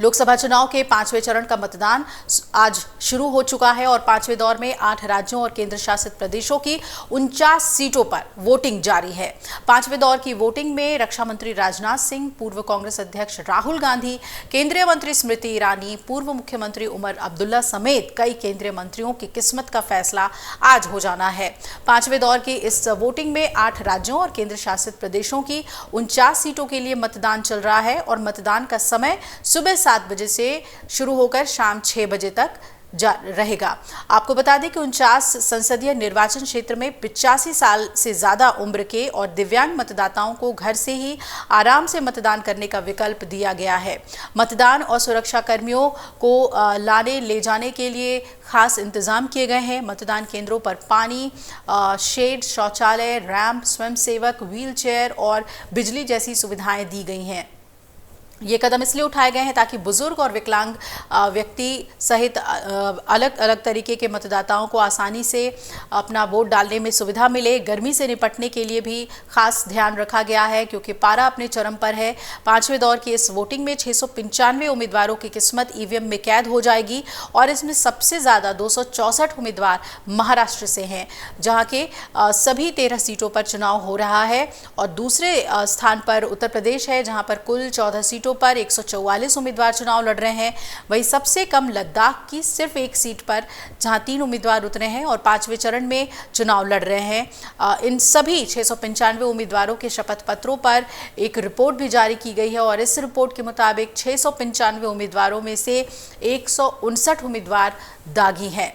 लोकसभा चुनाव के 5वें चरण का मतदान आज शुरू हो चुका है और 5वें दौर में 8 राज्यों और केंद्र शासित प्रदेशों की 49 सीटों पर वोटिंग जारी है। 5वें दौर की वोटिंग में रक्षा मंत्री राजनाथ सिंह, पूर्व कांग्रेस अध्यक्ष राहुल गांधी, केंद्रीय मंत्री स्मृति ईरानी, पूर्व मुख्यमंत्री उमर अब्दुल्ला समेत कई केंद्रीय मंत्रियों की किस्मत का फैसला आज हो जाना है। 5वें दौर की इस वोटिंग में 8 राज्यों और केंद्र शासित प्रदेशों की 49 सीटों के लिए मतदान चल रहा है और मतदान का समय सुबह 7 बजे से शुरू होकर शाम 6 बजे तक रहेगा। आपको बता दें कि 49 संसदीय निर्वाचन क्षेत्र में 85 साल से ज्यादा उम्र के और दिव्यांग मतदाताओं को घर से ही आराम से मतदान करने का विकल्प दिया गया है। मतदान और सुरक्षा कर्मियों को लाने ले जाने के लिए खास इंतजाम किए गए हैं। मतदान केंद्रों पर पानी, शेड, शौचालय, रैंप, स्वयंसेवक, व्हील चेयर और बिजली जैसी सुविधाएं दी गई हैं। ये कदम इसलिए उठाए गए हैं ताकि बुजुर्ग और विकलांग व्यक्ति सहित अलग अलग तरीके के मतदाताओं को आसानी से अपना वोट डालने में सुविधा मिले। गर्मी से निपटने के लिए भी खास ध्यान रखा गया है क्योंकि पारा अपने चरम पर है। 5वें दौर की इस वोटिंग में 695 उम्मीदवारों की किस्मत ईवीएम में कैद हो जाएगी और इसमें सबसे ज्यादा 264 उम्मीदवार महाराष्ट्र से हैं, जहां के सभी 13 सीटों पर चुनाव हो रहा है और दूसरे स्थान पर उत्तर प्रदेश है, जहां पर कुल 14 सीटों पर 144 उम्मीदवार चुनाव लड़ रहे हैं। वहीं सबसे कम लद्दाख की सिर्फ एक सीट पर, जहां 3 उम्मीदवार उतरे हैं और 5वें चरण में चुनाव लड़ रहे हैं। इन सभी 695 उम्मीदवारों के शपथ पत्रों पर एक रिपोर्ट भी जारी की गई है और इस रिपोर्ट के मुताबिक 695 उम्मीदवारों में से 159 उम्मीदवार दागी हैं।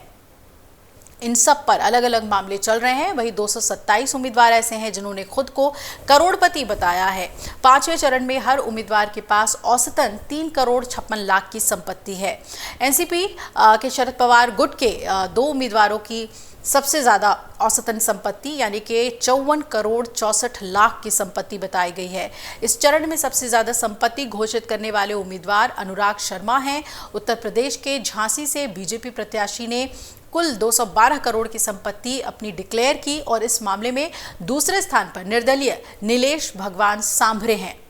इन सब पर अलग अलग मामले चल रहे हैं। वहीं 227 उम्मीदवार ऐसे हैं जिन्होंने खुद को करोड़पति बताया है। 5वें चरण में हर उम्मीदवार के पास औसतन 3 करोड़ 56 लाख की संपत्ति है। एनसीपी के शरद पवार गुट के 2 उम्मीदवारों की सबसे ज्यादा औसतन संपत्ति यानी कि 54 करोड़ 64 लाख की संपत्ति बताई गई है। इस चरण में सबसे ज्यादा संपत्ति घोषित करने वाले उम्मीदवार अनुराग शर्मा हैं। उत्तर प्रदेश के झांसी से बीजेपी प्रत्याशी ने कुल 212 करोड़ की संपत्ति अपनी डिक्लेयर की और इस मामले में दूसरे स्थान पर निर्दलीय नीलेश भगवान सांभरे हैं।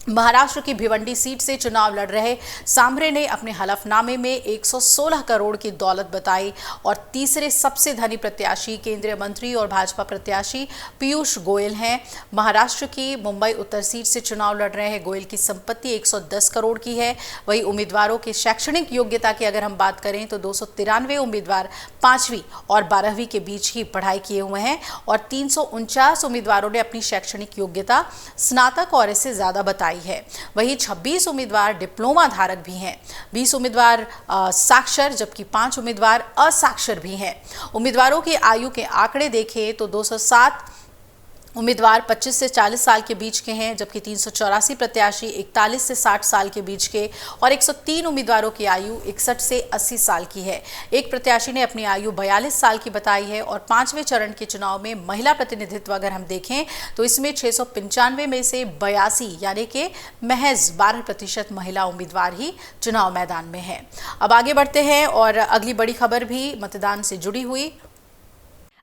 महाराष्ट्र की भिवंडी सीट से चुनाव लड़ रहे सांभरे ने अपने हलफनामे में 116 करोड़ की दौलत बताई और तीसरे सबसे धनी प्रत्याशी केंद्रीय मंत्री और भाजपा प्रत्याशी पीयूष गोयल हैं। महाराष्ट्र की मुंबई उत्तर सीट से चुनाव लड़ रहे हैं गोयल की संपत्ति 110 करोड़ की है। वहीं उम्मीदवारों की शैक्षणिक योग्यता की अगर हम बात करें तो 293 उम्मीदवार 5वीं और 12वीं के बीच ही पढ़ाई किए हुए हैं और 349 उम्मीदवारों ने अपनी शैक्षणिक योग्यता स्नातक और इससे ज्यादा बताई है। वहीं 26 उम्मीदवार डिप्लोमा धारक भी हैं, 20 उम्मीदवार साक्षर जबकि 5 उम्मीदवार असाक्षर भी हैं। उम्मीदवारों की आयु के आंकड़े देखें तो 207 उम्मीदवार 25 से 40 साल के बीच के हैं, जबकि 384 प्रत्याशी 41 से 60 साल के बीच के और 103 उम्मीदवारों की आयु 61 से 80 साल की है। एक प्रत्याशी ने अपनी आयु 42 साल की बताई है और 5वें चरण के चुनाव में महिला प्रतिनिधित्व अगर हम देखें तो इसमें 695 में से 82 यानी कि महज 12% महिला उम्मीदवार ही चुनाव मैदान में है। अब आगे बढ़ते हैं और अगली बड़ी खबर भी मतदान से जुड़ी हुई।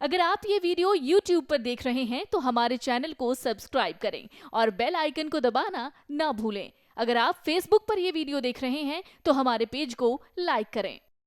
अगर आप ये वीडियो YouTube पर देख रहे हैं तो हमारे चैनल को सब्सक्राइब करें और बेल आइकन को दबाना ना भूलें। अगर आप Facebook पर ये वीडियो देख रहे हैं तो हमारे पेज को लाइक करें।